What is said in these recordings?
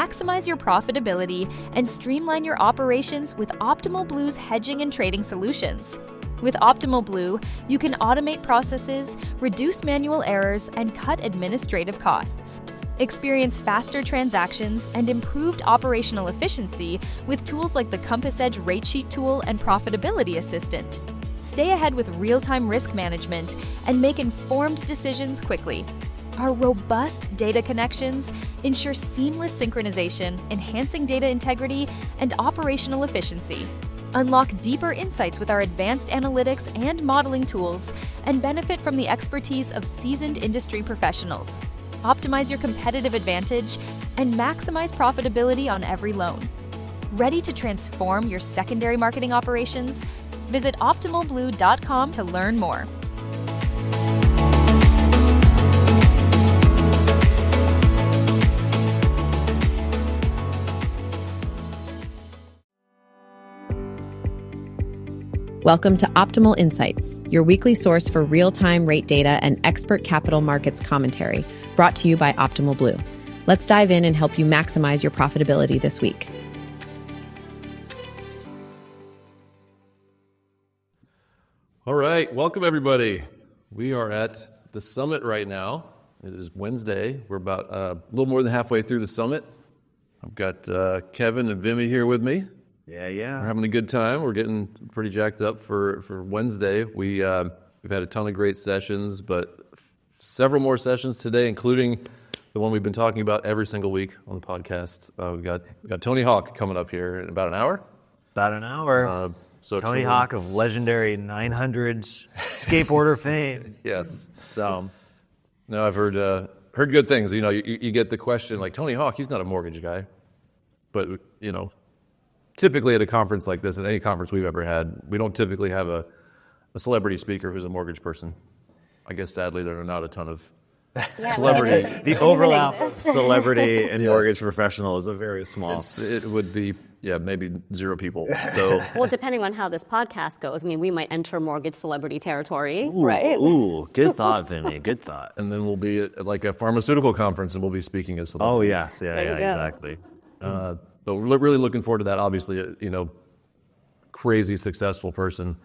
Maximize your profitability and streamline your operations with Optimal Blue's hedging and trading solutions. With Optimal Blue, you can automate processes, reduce manual errors, and cut administrative costs. Experience faster transactions and improved operational efficiency with tools like the Compass Edge Rate Sheet tool and Profitability Assistant. Stay ahead with real-time risk management and make informed decisions quickly. Our robust data connections ensure seamless synchronization, enhancing data integrity and operational efficiency. Unlock deeper insights with our advanced analytics and modeling tools, and benefit from the expertise of seasoned industry professionals. Optimize your competitive advantage and maximize profitability on every loan. Ready to transform your secondary marketing operations? Visit optimalblue.com to learn more. Welcome to Optimal Insights, your weekly source for real-time rate data and expert capital markets commentary, brought to you by Optimal Blue. Let's dive in and help you maximize your profitability this week. All right, welcome everybody. We are at the summit right now. It is Wednesday. We're about a little more than halfway through the summit. I've got Kevin and Vimi here with me. Yeah. We're having a good time. We're getting pretty jacked up for Wednesday. We've had a ton of great sessions, but several more sessions today, including the one we've been talking about every single week on the podcast. We got Tony Hawk coming up here in about an hour. So Tony Hawk of legendary 900s skateboarder fame. Yes. So, no, I've heard good things. You know, you get the question like, Tony Hawk, he's not a mortgage guy, but you know. Typically at a conference like this, at any conference we've ever had, we don't typically have a celebrity speaker who's a mortgage person. I guess sadly there are not a ton of celebrity. The overlap of celebrity and mortgage professional is a very small. It would be, maybe 0 people. So, well, depending on how this podcast goes, I mean, we might enter mortgage celebrity territory, right? Ooh, good thought, Vimi. Good thought. And then we'll be at like a pharmaceutical conference and we'll be speaking as celebrities. Oh, yes. Yeah, exactly. But we're really looking forward to that. Obviously, crazy successful person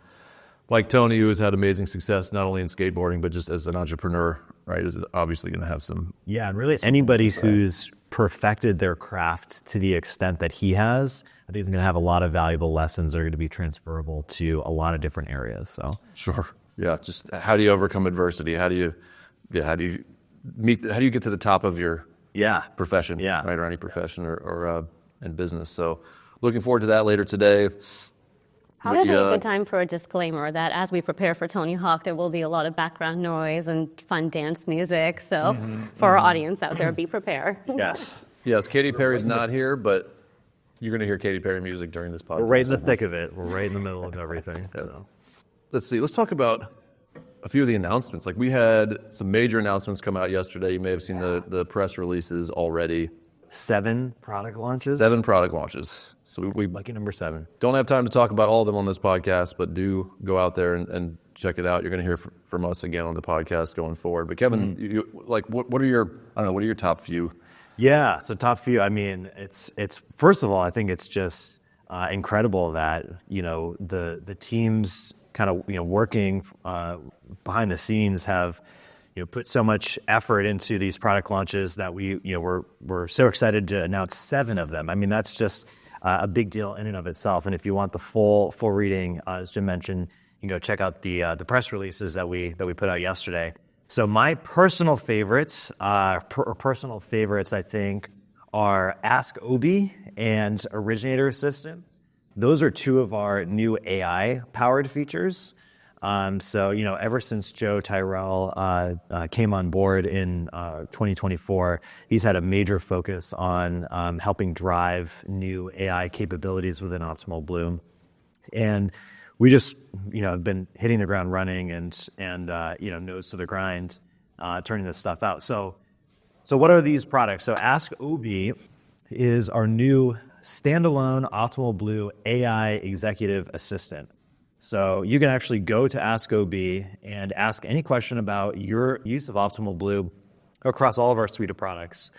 like Tony, who has had amazing success not only in skateboarding but just as an entrepreneur, right? Is obviously going to have some. Yeah, and really anybody who's perfected their craft to the extent that he has, I think is going to have a lot of valuable lessons that are going to be transferable to a lot of different areas. So sure, yeah. Just how do you overcome adversity? How do you get to the top of your profession, right, or any profession or in business. So looking forward to that later today. Probably a good time for a disclaimer that as we prepare for Tony Hawk, there will be a lot of background noise and fun dance music. So for our audience out there, be prepared. Yes, Katy Perry's not here, but you're going to hear Katy Perry music during this podcast. We're right in the thick of it. We're right in the middle of everything. So. Let's see. Let's talk about a few of the announcements. Like we had some major announcements come out yesterday. You may have seen the press releases already. 7 product launches. 7 product launches. So we lucky number 7. Don't have time to talk about all of them on this podcast, but do go out there and check it out. You're going to hear from us again on the podcast going forward. But Kevin, what are your top few? Yeah, so top few. I mean, it's first of all, I think it's just incredible that the teams kind of working behind the scenes have put so much effort into these product launches that we're so excited to announce 7 of them. I mean, that's just a big deal in and of itself. And if you want the full reading, as Jim mentioned, you can go check out the press releases that we put out yesterday. So my personal favorites, I think, are Ask Obi and Originator Assistant. Those are 2 of our new AI-powered features. So, ever since Joe Tyrrell came on board in 2024, he's had a major focus on helping drive new AI capabilities within Optimal Blue. And we just, have been hitting the ground running and nose to the grind, turning this stuff out. So what are these products? So Ask Obi is our new standalone Optimal Blue AI executive assistant. So you can actually go to Ask OB and ask any question about your use of Optimal Blue across all of our suite of products.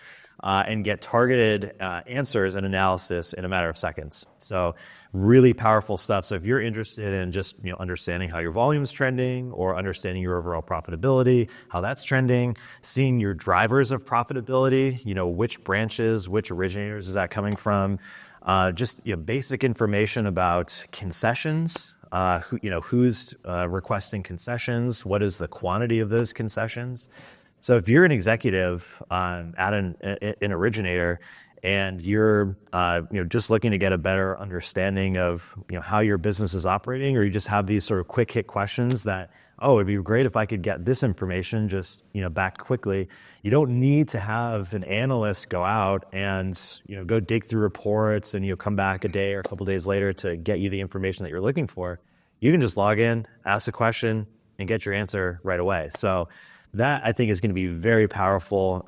and get targeted answers and analysis in a matter of seconds. So really powerful stuff. So if you're interested in just understanding how your volume is trending or understanding your overall profitability, how that's trending, seeing your drivers of profitability, which branches, which originators is that coming from, just basic information about concessions, who's requesting concessions, what is the quantity of those concessions. So if you're an executive at an originator and you're just looking to get a better understanding of how your business is operating, or you just have these sort of quick hit questions that, it'd be great if I could get this information just back quickly. You don't need to have an analyst go out and go dig through reports and come back a day or a couple days later to get you the information that you're looking for. You can just log in, ask a question, and get your answer right away. So that, I think, is going to be very powerful,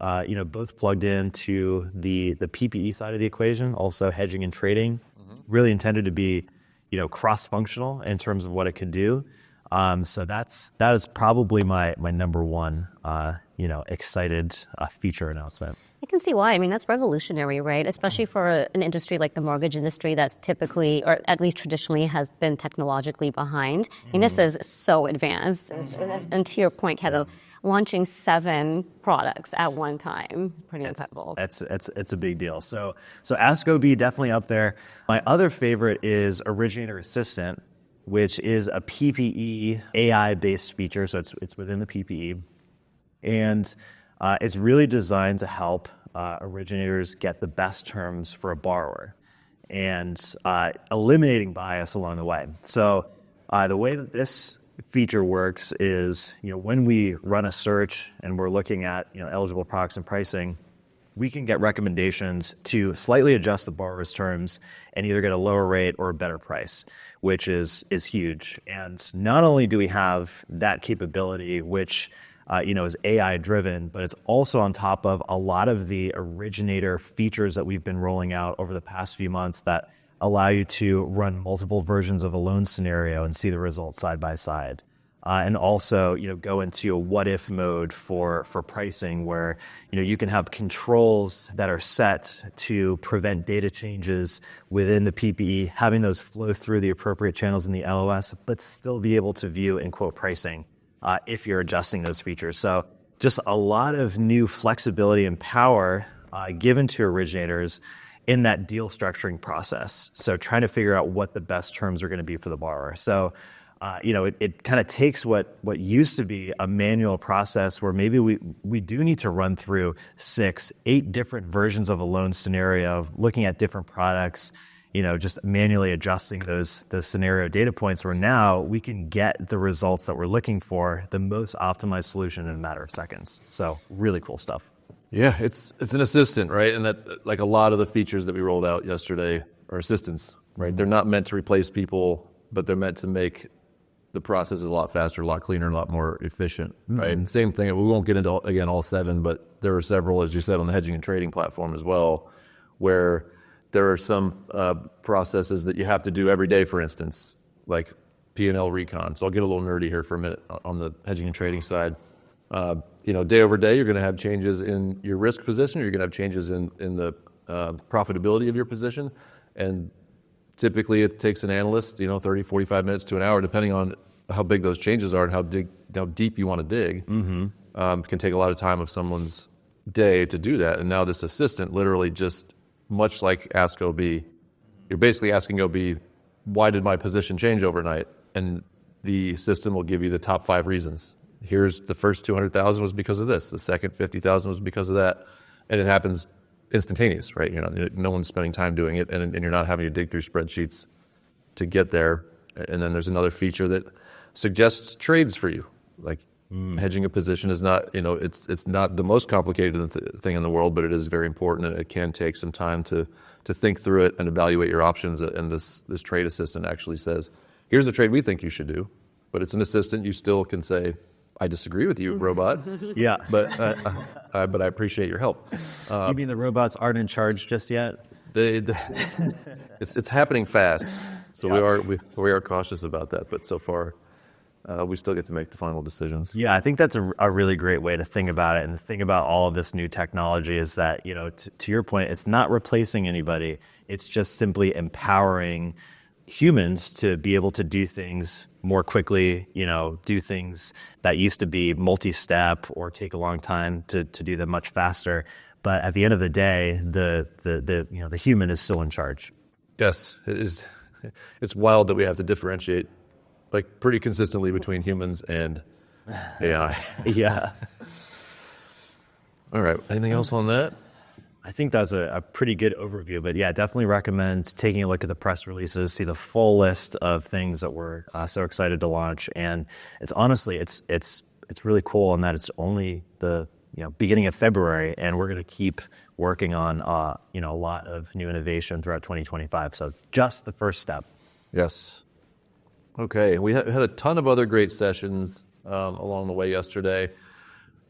both plugged into the PPE side of the equation, also hedging and trading, really intended to be, cross-functional in terms of what it can do. So that is probably my number one, excited feature announcement. I can see why. I mean, that's revolutionary, right? Especially for an industry like the mortgage industry that's typically, or at least traditionally, has been technologically behind. I mean, this is so advanced. And to your point, Kevin, launching 7 products at one time, pretty incredible. It's a big deal. So Ask OB definitely up there. My other favorite is Originator Assistant, which is a PPE AI-based feature. So it's within the PPE. And it's really designed to help originators get the best terms for a borrower and eliminating bias along the way. So the way that this feature works is, when we run a search and we're looking at eligible products and pricing, we can get recommendations to slightly adjust the borrower's terms and either get a lower rate or a better price, which is huge. And not only do we have that capability, which is AI driven, but it's also on top of a lot of the originator features that we've been rolling out over the past few months that allow you to run multiple versions of a loan scenario and see the results side by side. And also, go into a what-if mode for pricing where, you can have controls that are set to prevent data changes within the PPE, having those flow through the appropriate channels in the LOS, but still be able to view and quote pricing if you're adjusting those features. So just a lot of new flexibility and power given to originators in that deal structuring process. So trying to figure out what the best terms are going to be for the borrower. So it kind of takes what used to be a manual process where maybe we do need to run through 6, 8 different versions of a loan scenario, looking at different products, just manually adjusting those scenario data points, where now we can get the results that we're looking for, the most optimized solution in a matter of seconds. So really cool stuff. Yeah, it's an assistant, right? And that, like a lot of the features that we rolled out yesterday are assistants, right? They're not meant to replace people, but they're meant to make the process is a lot faster, a lot cleaner, a lot more efficient, right? And same thing, we won't get into, again, all 7, but there are several, as you said, on the hedging and trading platform as well, where there are some processes that you have to do every day, for instance, like P&L recon. So I'll get a little nerdy here for a minute on the hedging and trading side. Day over day, you're going to have changes in your risk position, or you're going to have changes in the profitability of your position. And typically it takes an analyst, 30, 45 minutes to an hour, depending on how big those changes are and how deep you want to dig. Can take a lot of time of someone's day to do that. And now this assistant literally just, much like Ask OB, you're basically asking OB, why did my position change overnight? And the system will give you the top 5 reasons. Here's the first 200,000 was because of this. The second 50,000 was because of that. And it happens instantaneous, right? No one's spending time doing it, and you're not having to dig through spreadsheets to get there. And then there's another feature that suggests trades for you. Like hedging a position is not, it's not the most complicated thing in the world, but it is very important, and it can take some time to think through it and evaluate your options. And this trade assistant actually says, here's the trade we think you should do. But it's an assistant. You still can say, I disagree with you, robot. Yeah. But I appreciate your help. You mean the robots aren't in charge just yet? It's happening fast, so we are cautious about that. But so far, we still get to make the final decisions. Yeah, I think that's a really great way to think about it, and think about all of this new technology is that, to your point, it's not replacing anybody. It's just simply empowering humans to be able to do things more quickly, do things that used to be multi-step or take a long time to do them much faster. But at the end of the day, the human is still in charge. Yes, it is. It's wild that we have to differentiate like pretty consistently between humans and AI. Yeah. All right. Anything else on that? I think that's a pretty good overview, but yeah, definitely recommend taking a look at the press releases, see the full list of things that we're so excited to launch. And it's honestly, it's really cool in that it's only the beginning of February, and we're going to keep working on a lot of new innovation throughout 2025. So just the first step. Yes. Okay. We had a ton of other great sessions along the way yesterday.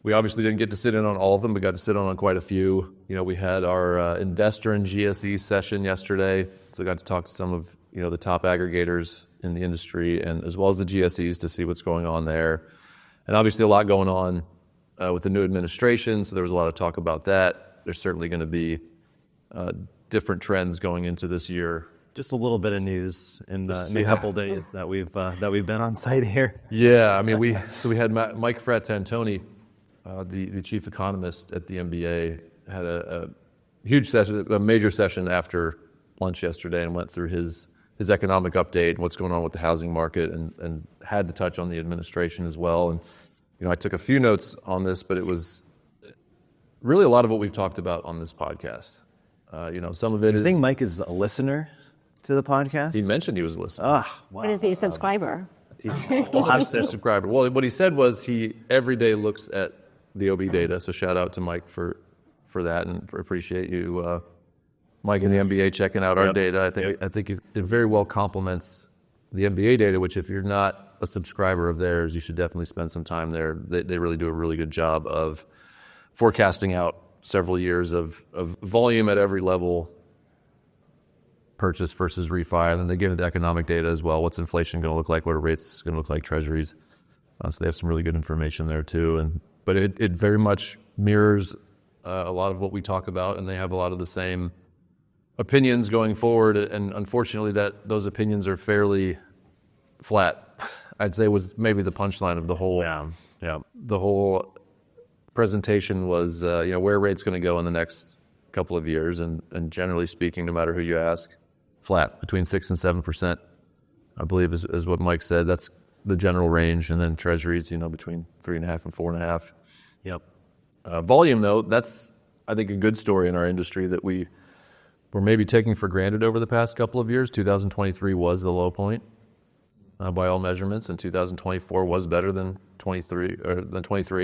We obviously didn't get to sit in on all of them, but got to sit on quite a few. We had our investor and GSE session yesterday, so we got to talk to some of the top aggregators in the industry, and as well as the GSEs to see what's going on there. And obviously a lot going on with the new administration, so there was a lot of talk about that. There's certainly going to be different trends going into this year. Just a little bit of news in the couple days that we've been on site here. Yeah, I mean we had Mike Frattantoni, the chief economist at the MBA, had a huge session, a major session after lunch yesterday, and went through his economic update and what's going on with the housing market, and had to touch on the administration as well. And I took a few notes on this, but it was really a lot of what we've talked about on this podcast. Some of it is. You think Mike is a listener to the podcast? He mentioned he was a listener. Wow. What is he, a subscriber? We'll have a subscriber. Well, what he said was he every day looks at the OB data. So shout out to Mike for that, and appreciate you, Mike and the MBA, checking out our data. I think it very well complements the MBA data, which if you're not a subscriber of theirs, you should definitely spend some time there. They really do a really good job of forecasting out several years of volume at every level, purchase versus refi, and then they give it the economic data as well. What's inflation going to look like? What are rates going to look like? Treasuries. So they have some really good information there too. But it very much mirrors a lot of what we talk about, and they have a lot of the same opinions going forward. And unfortunately, those opinions are fairly flat. I'd say was maybe the punchline of the whole. Yeah. The whole presentation was where rates going to go in the next couple of years, and generally speaking, no matter who you ask, flat between 6% and 7%. I believe is what Mike said. That's the general range, and then treasuries, between 3.5 and 4.5. Yep. Volume, though, that's I think a good story in our industry that we're maybe taking for granted over the past couple of years. 2023 was the low point by all measurements, and 2024 was better than 23,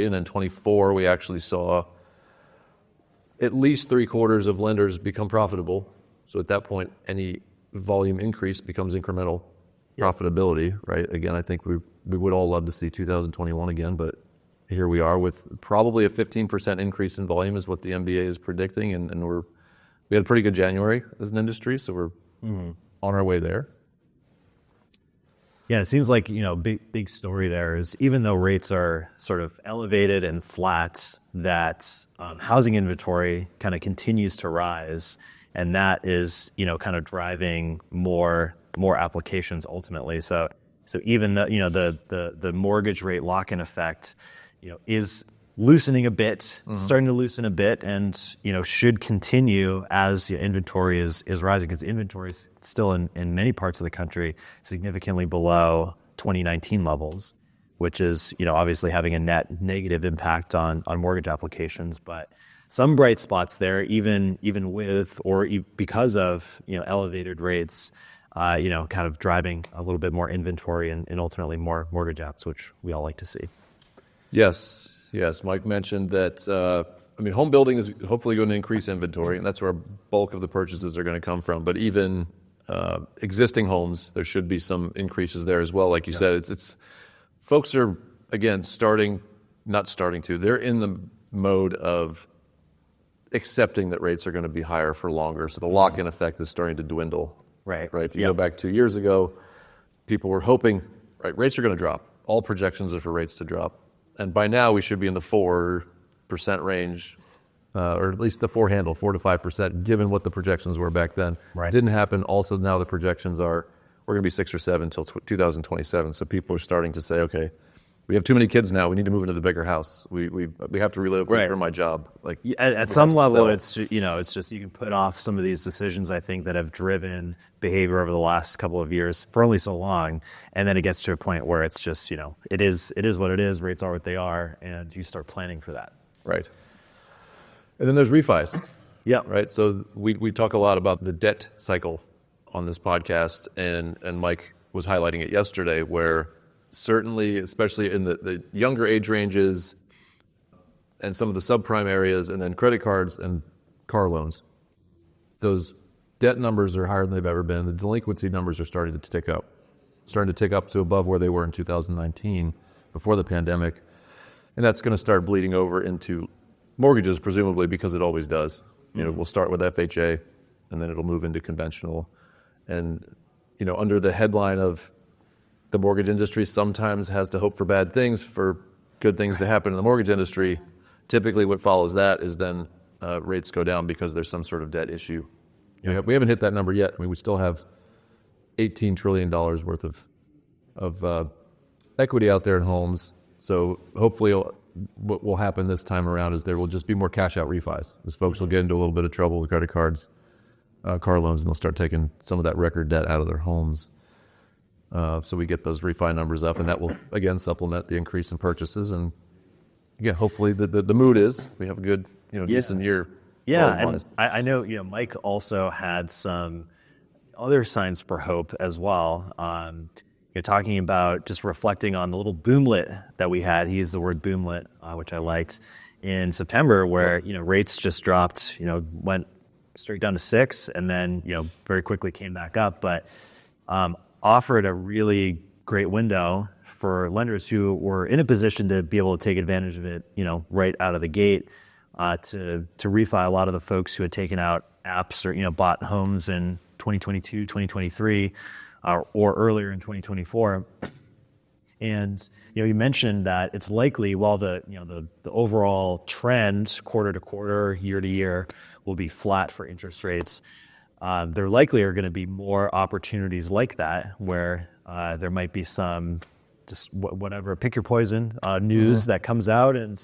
and then 24 we actually saw at least 3/4 of lenders become profitable. So at that point, any volume increase becomes incremental profitability, right? Again, I think we would all love to see 2021 again, but here we are with probably a 15% increase in volume is what the MBA is predicting, and we had a pretty good January as an industry, so we're on our way there. Yeah, it seems like, big story there is even though rates are sort of elevated and flat, that housing inventory kind of continues to rise, and that is, kind of driving more applications ultimately. So even the mortgage rate lock-in effect, is loosening a bit, starting to loosen a bit, and should continue as inventory is rising, because inventory is still in many parts of the country significantly below 2019 levels, which is obviously having a net negative impact on mortgage applications. But some bright spots there, even with or because of elevated rates, kind of driving a little bit more inventory and ultimately more mortgage apps, which we all like to see. Yes. Mike mentioned that, home building is hopefully going to increase inventory, and that's where a bulk of the purchases are going to come from. But even existing homes, there should be some increases there as well. Like you said, it's folks are, again, they're in the mode of accepting that rates are going to be higher for longer. So the lock-in effect is starting to dwindle. Right. If you go back 2 years ago, people were hoping, rates are going to drop. all projections are for rates to drop. And by now we should be in the 4% range, or at least the 4 handle, 4 to 5%, given what the projections were back then. Right. Didn't happen. Also, now the projections are we're going to be 6 or 7 until 2027. So people are starting to say, okay, we have too many kids now. We need to move into the bigger house. We have to relocate for my job. Like at some level, it's just you can put off some of these decisions, I think, that have driven behavior over the last couple of years for only so long, and then it gets to a point where it's just it is what it is. Rates are what they are, and you start planning for that. Right. And then there's refis. Yeah. Right. So we talk a lot about the debt cycle on this podcast, and Mike was highlighting it yesterday, where certainly, especially in the younger age ranges and some of the subprime areas, and then credit cards and car loans, those debt numbers are higher than they've ever been. The delinquency numbers are starting to tick up to above where they were in 2019 before the pandemic. And that's going to start bleeding over into mortgages, presumably, because it always does. We'll start with FHA, and then it'll move into conventional. And, under the headline of the mortgage industry sometimes has to hope for bad things for good things to happen in the mortgage industry, typically what follows that is then rates go down because there's some sort of debt issue. We haven't hit that number yet. I mean, we still have $18 trillion worth of equity out there in homes. So hopefully what will happen this time around is there will just be more cash out refis, as folks will get into a little bit of trouble with credit cards, car loans, and they'll start taking some of that record debt out of their homes. So we get those refi numbers up, and that will, again, supplement the increase in purchases. And, again, hopefully the mood is we have a good, decent year. Yeah, and I know, Mike also had some other signs for hope as well. You're talking about just reflecting on the little boomlet that we had. He used the word boomlet, which I liked, in September, where, rates just dropped, went straight down to 6, and then, very quickly came back up. But offered a really great window for lenders who were in a position to be able to take advantage of it, right out of the gate, to refi a lot of the folks who had taken out apps or, bought homes in 2022, 2023, or earlier in 2024. And, you mentioned that it's likely, while the overall trend quarter to quarter, year to year will be flat for interest rates, there likely are going to be more opportunities like that, where there might be some just whatever, pick your poison news that comes out, and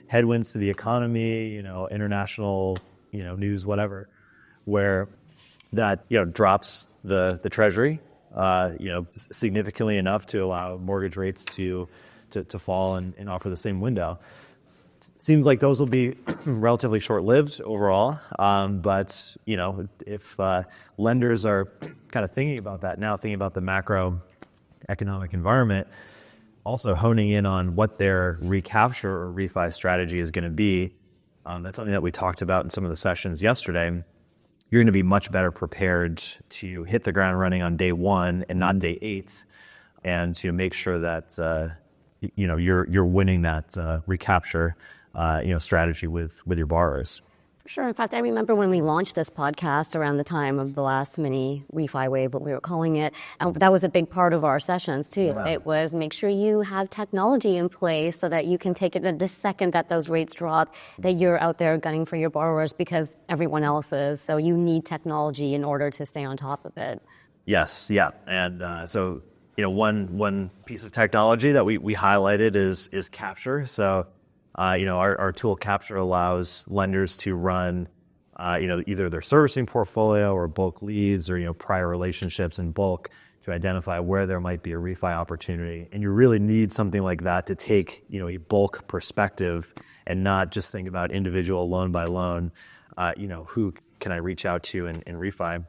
headwinds to the economy, international news, whatever, where that drops the treasury significantly enough to allow mortgage rates to fall and offer the same window. Seems like those will be relatively short-lived overall, but if lenders are kind of thinking about that now, thinking about the macroeconomic environment, also honing in on what their recapture or refi strategy is going to be, that's something that we talked about in some of the sessions yesterday. You're going to be much better prepared to hit the ground running on day 1 and not day 8, and to make sure that you're winning that recapture strategy with your borrowers. For sure. In fact, I remember when we launched this podcast around the time of the last mini refi wave, what we were calling it, and that was a big part of our sessions too. Yeah. It was make sure you have technology in place so that you can take it the second that those rates drop, that you're out there gunning for your borrowers because everyone else is. So you need technology in order to stay on top of it. Yes, yeah. And so one piece of technology that we highlighted is Capture. So our tool Capture allows lenders to run either their servicing portfolio or bulk leads or prior relationships in bulk to identify where there might be a refi opportunity. And you really need something like that to take a bulk perspective and not just think about individual loan by loan. Who can I reach out to and refi?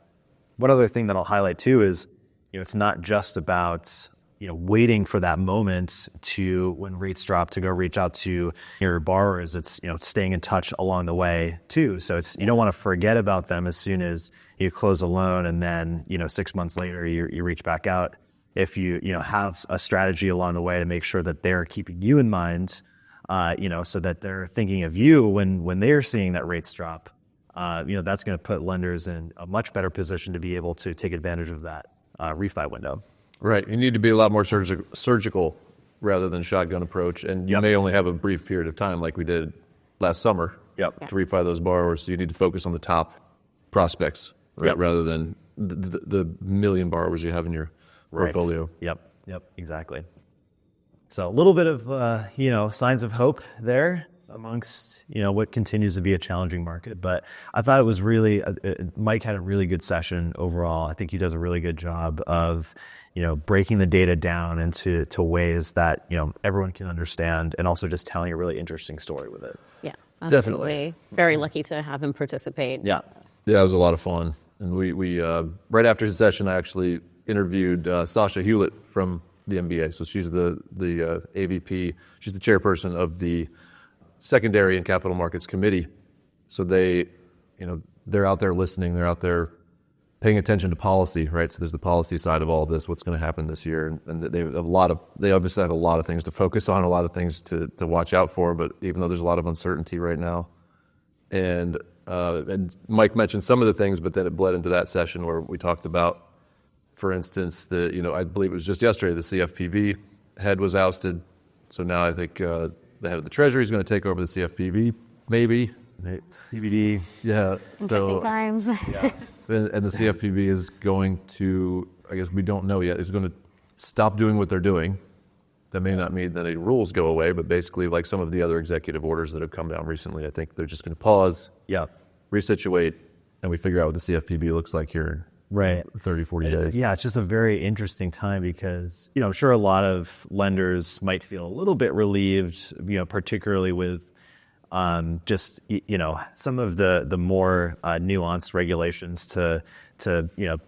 One other thing that I'll highlight too is it's not just about waiting for that moment to when rates drop to go reach out to your borrowers. It's staying in touch along the way too. So you don't want to forget about them as soon as you close a loan, and then 6 months later you reach back out. If you have a strategy along the way to make sure that they're keeping you in mind, so that they're thinking of you when they're seeing that rates drop. That's going to put lenders in a much better position to be able to take advantage of that refi window. Right. You need to be a lot more surgical rather than shotgun approach. And you may only have a brief period of time like we did last summer to refi those borrowers. So you need to focus on the top prospects, right? Rather than the million borrowers you have in your portfolio. Yep, exactly. So a little bit of, signs of hope there amongst, what continues to be a challenging market. But I thought it was really, Mike had a really good session overall. I think he does a really good job of, breaking the data down into ways that, everyone can understand, and also just telling a really interesting story with it. Yeah, absolutely. Very lucky to have him participate. Yeah, it was a lot of fun. And we right after his session, I actually interviewed Sasha Hewlett from the MBA. So she's the AVP. She's the chairperson of the Secondary and Capital Markets Committee. So they're out there listening. They're out there paying attention to policy, right? So there's the policy side of all of this, what's going to happen this year. And they obviously have a lot of things to focus on, a lot of things to watch out for, but even though there's a lot of uncertainty right now. And Mike mentioned some of the things, but then it bled into that session where we talked about, for instance, I believe it was just yesterday, the CFPB head was ousted. So now I think the head of the Treasury is going to take over the CFPB, maybe. CBD. Yeah. Interesting times. Yeah. And the CFPB is going to, I guess we don't know yet, is going to stop doing what they're doing. That may not mean that any rules go away, but basically like some of the other executive orders that have come down recently, I think they're just going to pause, resituate, and we figure out what the CFPB looks like here in 30, 40 days. Yeah, it's just a very interesting time because, I'm sure a lot of lenders might feel a little bit relieved, particularly with just some of the more nuanced regulations to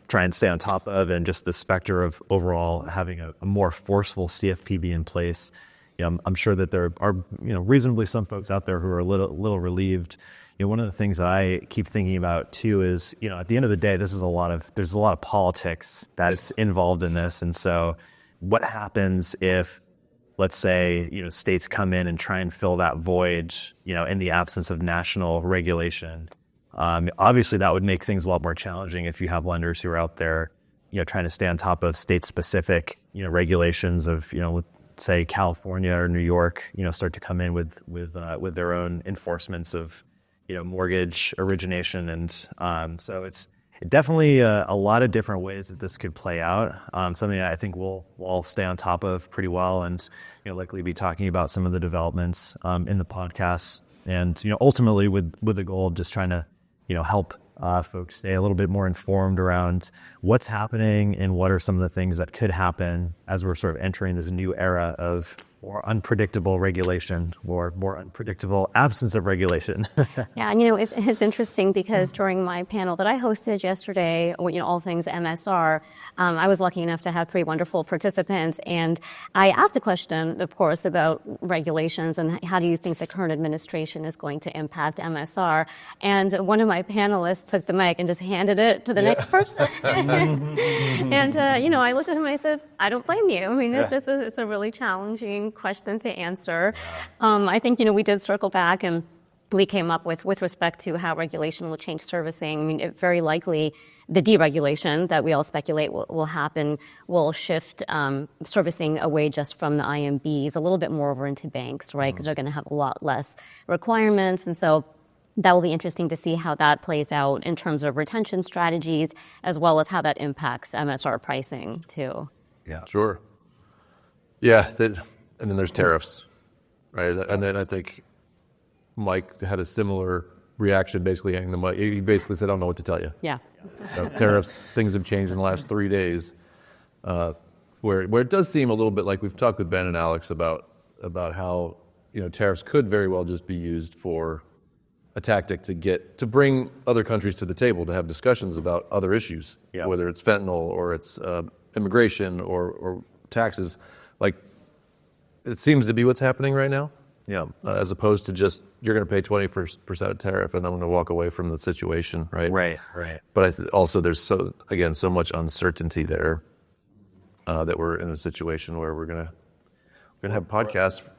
try and stay on top of, and just the specter of overall having a more forceful CFPB in place. I'm sure that there are reasonably some folks out there who are a little relieved. One of the things that I keep thinking about too is at the end of the day, there's a lot of politics that's involved in this, and so what happens if, let's say, states come in and try and fill that void, in the absence of national regulation. Obviously, that would make things a lot more challenging if you have lenders who are out there, trying to stay on top of state-specific, regulations of, let's say California or New York, start to come in with their own enforcements of, mortgage origination, and so it's definitely a lot of different ways that this could play out. Something that I think we'll all stay on top of pretty well, and likely be talking about some of the developments in the podcast, and ultimately with the goal of just trying to help folks stay a little bit more informed around what's happening and what are some of the things that could happen as we're sort of entering this new era of more unpredictable regulation or more unpredictable absence of regulation. Yeah, and it's interesting because during my panel that I hosted yesterday, all things MSR, I was lucky enough to have 3 wonderful participants, and I asked a question, of course, about regulations and how do you think the current administration is going to impact MSR, and one of my panelists took the mic and just handed it to the next person. And I looked at him and I said, I don't blame you. I mean, it's a really challenging question to answer. I think, we did circle back and we came up with respect to how regulation will change servicing. I mean, very likely the deregulation that we all speculate will happen will shift servicing away just from the IMBs a little bit more over into banks, right? Because they're going to have a lot less requirements. And so that will be interesting to see how that plays out in terms of retention strategies, as well as how that impacts MSR pricing too. Yeah, sure. Yeah, and then there's tariffs, right? And then I think Mike had a similar reaction, basically hanging the mic. He basically said, I don't know what to tell you. Yeah. So tariffs, things have changed in the last 3 days, where it does seem a little bit like we've talked with Ben and Alex about how tariffs could very well just be used for a tactic to bring other countries to the table to have discussions about other issues, whether it's fentanyl or it's immigration or taxes. Like, it seems to be what's happening right now. Yeah. As opposed to just, you're going to pay 20% tariff and I'm going to walk away from the situation, right? Right. But also there's so much uncertainty there that we're in a situation where we're going to have podcasts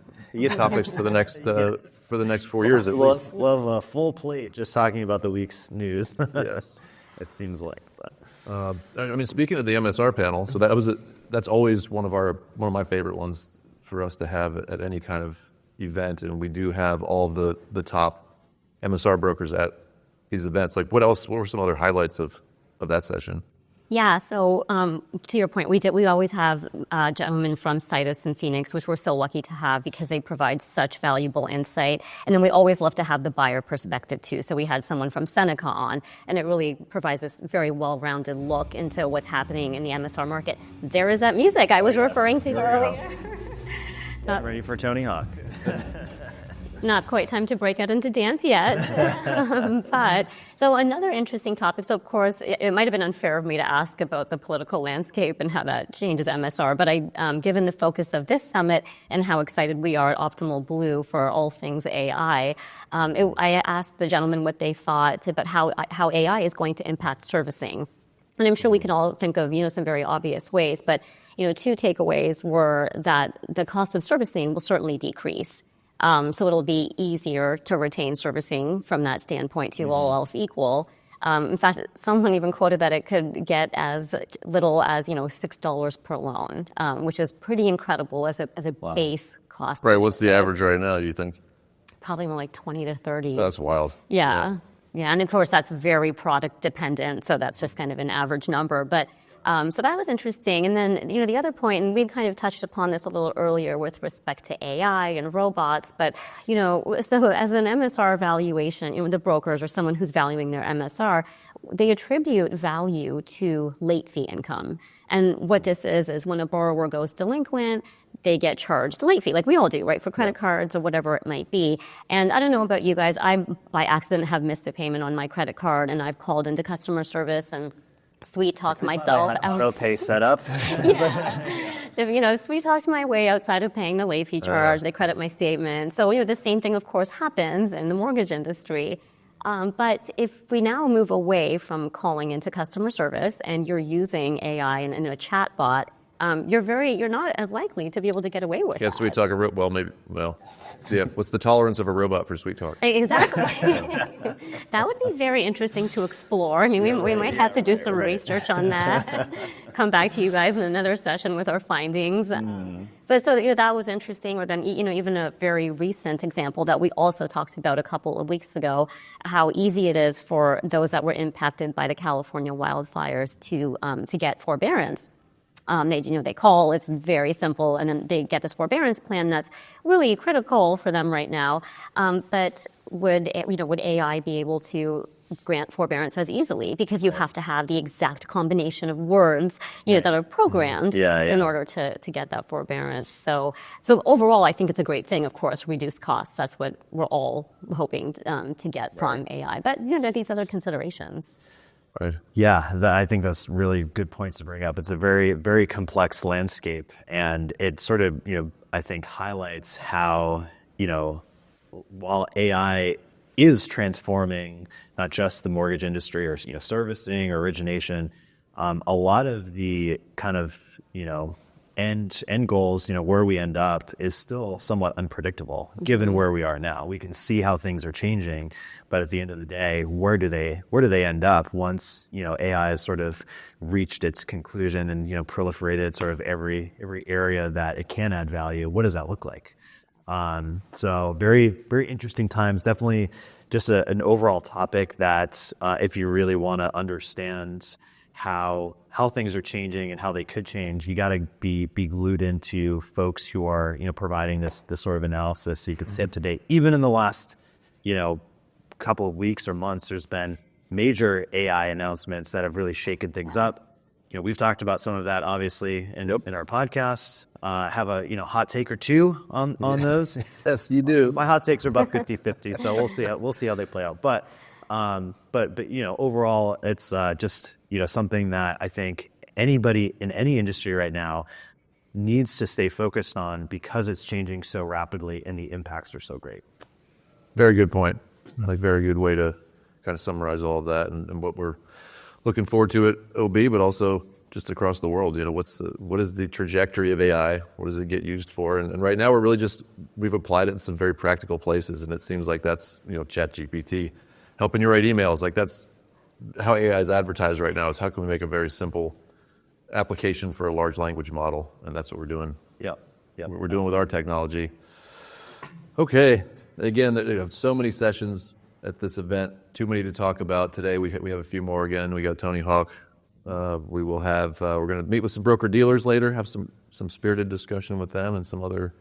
topics for the next 4 years at least. We'll have a full plate just talking about the week's news. Yes. It seems like. But. Speaking of the MSR panel, so that's always one of my favorite ones for us to have at any kind of event, and we do have all the top MSR brokers at these events. Like, what were some other highlights of that session? Yeah, so to your point, we always have gentlemen from Citus and Phoenix, which we're so lucky to have because they provide such valuable insight. And then we always love to have the buyer perspective too. So we had someone from Seneca on, and it really provides this very well-rounded look into what's happening in the MSR market. There is that music I was referring to earlier. Ready for Tony Hawk. Not quite time to break out into dance yet. But so another interesting topic. So of course, it might have been unfair of me to ask about the political landscape and how that changes MSR. But given the focus of this summit and how excited we are at Optimal Blue for all things AI, I asked the gentlemen what they thought about how AI is going to impact servicing. And I'm sure we can all think of some very obvious ways. But two takeaways were that the cost of servicing will certainly decrease. So it'll be easier to retain servicing from that standpoint too, all else equal. In fact, someone even quoted that it could get as little as $6 per loan, which is pretty incredible as a base cost. Right. What's the average right now, do you think? Probably more like 20 to 30. That's wild. Yeah. And of course, that's very product dependent. So that's just kind of an average number. But so that was interesting. And then, the other point, and we kind of touched upon this a little earlier with respect to AI and robots, but, so as an MSR valuation, the brokers or someone who's valuing their MSR, they attribute value to late fee income. And what this is when a borrower goes delinquent, they get charged late fee, like we all do, right, for credit cards or whatever it might be. And I don't know about you guys, I, by accident, have missed a payment on my credit card, and I've called into customer service and sweet talked myself out. Auto pay setup. Sweet talked my way outside of paying the late fee charge. They credit my statement. So, the same thing, of course, happens in the mortgage industry. But if we now move away from calling into customer service and you're using AI and a chat bot, you're not as likely to be able to get away with that. Sweet talk what's the tolerance of a robot for sweet talk? Exactly. That would be very interesting to explore. I mean, we might have to do some research on that. Come back to you guys in another session with our findings. But so that was interesting. Or then even a very recent example that we also talked about a couple of weeks ago, how easy it is for those that were impacted by the California wildfires to get forbearance. They call, it's very simple, and then they get this forbearance plan that's really critical for them right now. But would AI be able to grant forbearance as easily? Because you have to have the exact combination of words, that are programmed in order to get that forbearance. So overall, I think it's a great thing, of course, reduce costs. That's what we're all hoping to get from AI. But, there are these other considerations. Right. Yeah, I think that's really good points to bring up. It's a very, very complex landscape, and it sort of, I think highlights how, while AI is transforming not just the mortgage industry or, servicing or origination, a lot of the kind of, end goals, where we end up is still somewhat unpredictable given where we are now. We can see how things are changing, but at the end of the day, where do they end up once, AI has sort of reached its conclusion and, proliferated sort of every area that it can add value? What does that look like? So very, very interesting times. Definitely just an overall topic that if you really want to understand how things are changing and how they could change, you got to be glued into folks who are providing this sort of analysis so you can stay up to date. Even in the last couple of weeks or months, there's been major AI announcements that have really shaken things up. We've talked about some of that obviously in our podcast. Have a hot take or two on those. Yes, you do. My hot takes are about 50-50, so we'll see how they play out. But overall, it's just something that I think anybody in any industry right now needs to stay focused on because it's changing so rapidly and the impacts are so great. Very good point. Very good way to kind of summarize all of that and what we're looking forward to at OB, but also just across the world. What is the trajectory of AI? What does it get used for? And right now we've applied it in some very practical places, and it seems like that's ChatGPT helping you write emails. Like that's how AI is advertised right now, is how can we make a very simple application for a large language model, and that's what we're doing. Yeah. we're doing with our technology. Okay, again, there are so many sessions at this event, too many to talk about today. We have a few more again. We got Tony Hawk. We will have, we're going to meet with some broker dealers later, have some spirited discussion with them, and some other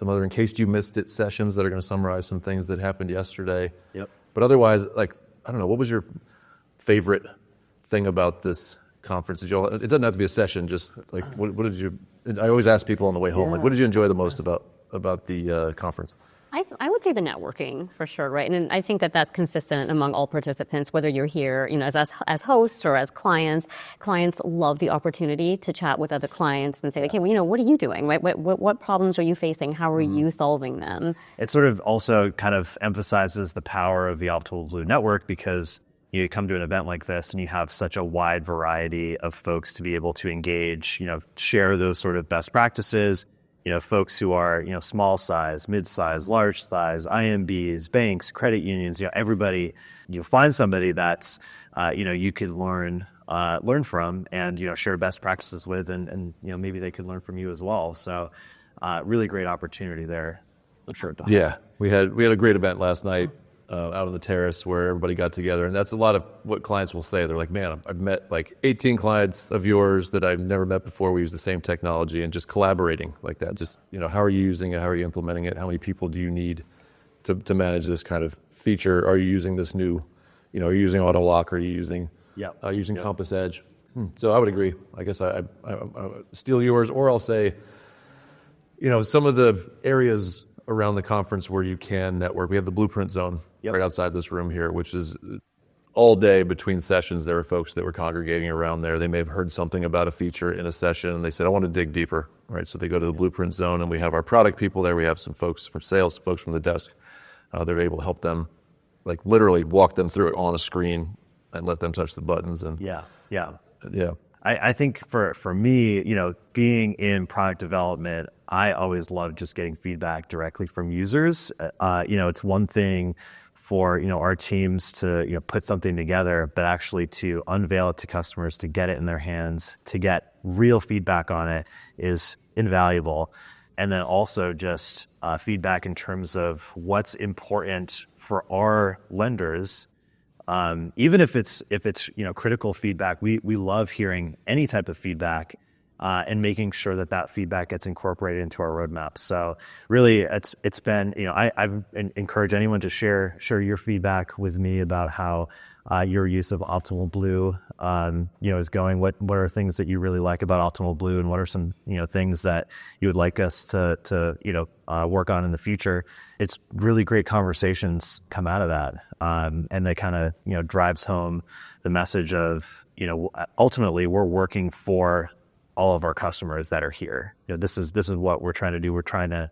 in case you missed it sessions that are going to summarize some things that happened yesterday. Yep. But otherwise, like, I don't know, what was your favorite thing about this conference? It doesn't have to be a session, just like, what did you, I always ask people on the way home, like, what did you enjoy the most about the conference? I would say the networking for sure, right? And I think that that's consistent among all participants, whether you're here, as hosts or as clients. Clients love the opportunity to chat with other clients and say, okay, well, what are you doing, right? What problems are you facing? How are you solving them? It sort of also kind of emphasizes the power of the Optimal Blue network, because you come to an event like this and you have such a wide variety of folks to be able to engage, share those sort of best practices. Folks who are, small size, mid size, large size, IMBs, banks, credit unions, everybody, you'll find somebody that's, you could learn from and, share best practices with, and maybe they could learn from you as well. So really great opportunity there. I'm sure. Yeah, we had a great event last night out on the terrace where everybody got together, and that's a lot of what clients will say. They're like, man, I've met like 18 clients of yours that I've never met before. We use the same technology, and just collaborating like that. Just, how are you using it? How are you implementing it? How many people do you need to manage this kind of feature? Are you using this new, are you using auto lock? Are you using Compass Edge? So I would agree. I guess I steal yours, or I'll say, some of the areas around the conference where you can network. We have the Blueprint Zone right outside this room here, which is all day between sessions. There were folks that were congregating around there. They may have heard something about a feature in a session, and they said, I want to dig deeper, right? So they go to the Blueprint Zone, and we have our product people there. We have some folks from sales, folks from the desk. They're able to help them, like literally walk them through it on a screen and let them touch the buttons. And Yeah. I think for me, being in product development, I always love just getting feedback directly from users. It's one thing for, our teams to, put something together, but actually to unveil it to customers, to get it in their hands, to get real feedback on it is invaluable. And then also just feedback in terms of what's important for our lenders. Even if it's critical feedback, we love hearing any type of feedback and making sure that feedback gets incorporated into our roadmap. So really, it's been I've encouraged anyone to share your feedback with me about how your use of Optimal Blue is going. What are things that you really like about Optimal Blue, and what are some things that you would like us to work on in the future? It's really great conversations come out of that, and that kind of drives home the message of ultimately we're working for all of our customers that are here. This is what we're trying to do. We're trying to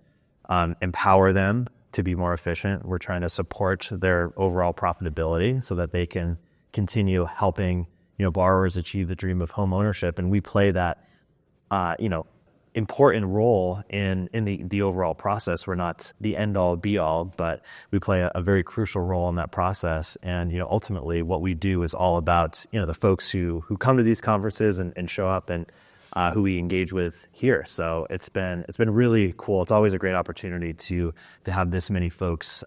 empower them to be more efficient. We're trying to support their overall profitability so that they can continue helping borrowers achieve the dream of home ownership. And we play that important role in the overall process. We're not the end all be all, but we play a very crucial role in that process. And ultimately what we do is all about the folks who come to these conferences and show up, and who we engage with here. So it's been really cool. It's always a great opportunity to have this many folks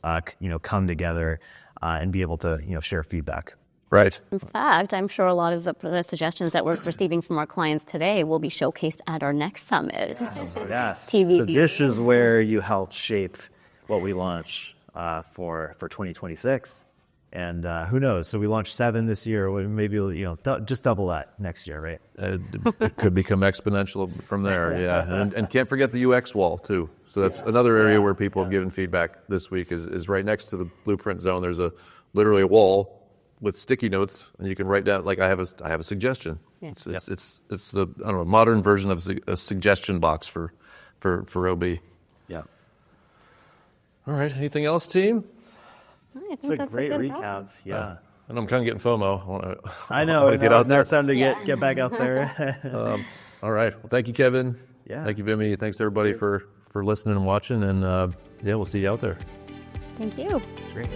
come together and be able to share feedback. Right. In fact, I'm sure a lot of the suggestions that we're receiving from our clients today will be showcased at our next summit. Yes. TV. So this is where you help shape what we launch for 2026. And who knows? So we launched 7 this year. Maybe just double that next year, right? It could become exponential from there. Yeah, and can't forget the UX wall too. So that's another area where people have given feedback this week. Is right next to the Blueprint Zone. There's literally a wall with sticky notes, and you can write down, like, I have a suggestion. Yeah. It's the modern version of a suggestion box for OB. Yeah. All right. Anything else, team? It's a great recap. Yeah. And I'm kind of getting FOMO. I know. Get out there. It's time to get back out there. All right. Well, thank you, Kevin. Yeah. Thank you, Vimi. Thanks everybody for listening and watching. And we'll see you out there. Thank you. Great.